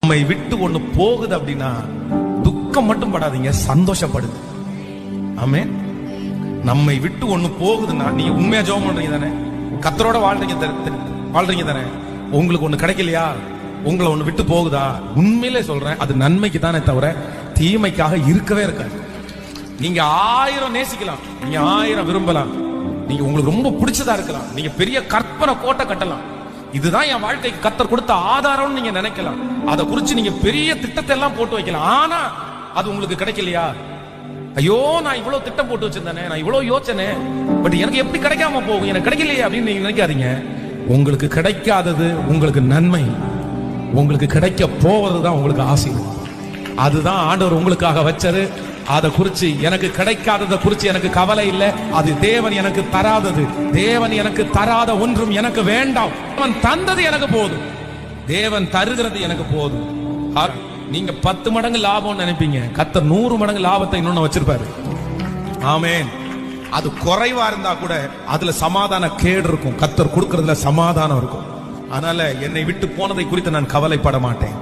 நம்மை விட்டு ஒண்ணு போகுது அப்படின்னா துக்கம் மட்டும் படாதீங்க, சந்தோஷப்படுது. ஆமென். நம்மை விட்டு ஒண்ணு போகுதுன்னா நீங்க உண்மையா ஜெபம் பண்றீங்க தானே, கர்த்தரோட வாழ்றீங்க தானே, உங்களுக்கு ஒண்ணு கிடைக்கலையா, உங்களை ஒண்ணு விட்டு போகுதா, உண்மையிலே சொல்றேன் அது நன்மைக்கு தானே தவிர தீமைக்காக இருக்கவே இருக்காது. நீங்க 1000 நேசிக்கலாம், நீங்க 1000 விரும்பலாம், நீங்க உங்களுக்கு ரொம்ப பிடிச்சதா இருக்கலாம், நீங்க பெரிய கற்பனை கோட்டை கட்டலாம், இதுதான் என் வாழ்க்கைக்கு கர்த்தர் கொடுத்த ஆதாரம்னு நீங்க நினைக்கலாம், அதை குறிச்சு நீங்க பெரிய திட்டத்தை எல்லாம் போட்டு வைக்கலாம். ஆனா அது உங்களுக்கு கிடைக்கலையா, ஐயோ நான் இவ்வளவு திட்டம் போட்டு வச்சிருந்தேனே, நான் இவ்வளவு யோசனை, பட் எனக்கு எப்படி கிடைக்காம போகும், எனக்கு கிடைக்கலையே அப்படின்னு நீங்க நினைக்காதீங்க. உங்களுக்கு கிடைக்காதது உங்களுக்கு நன்மை, உங்களுக்கு கிடைக்க போவதுதான் உங்களுக்கு ஆசீர்வாதம். அதுதான் ஆண்டவர் உங்களுக்காக வச்சது. அதை குறிச்சு எனக்கு கிடைக்காததை குறிச்சு எனக்கு கவலை இல்லை. அது தேவன் எனக்கு தராதது, தேவன் எனக்கு தராத ஒன்றும் எனக்கு வேண்டாம். அவன் தந்தது எனக்கு போதும், தேவன் தருகிறது எனக்கு போதும். நீங்க 10 மடங்கு லாபம் நினைப்பீங்க, கர்த்தர் 100 மடங்கு லாபத்தை இன்னொன்னு வச்சிருப்பாரு. ஆமென். அது குறைவா இருந்தா கூட அதுல சமாதான கேடு இருக்கும், கர்த்தர் கொடுக்கறதுல சமாதானம் இருக்கும். அதனால என்னை விட்டு போனதை குறித்து நான் கவலைப்பட மாட்டேன்.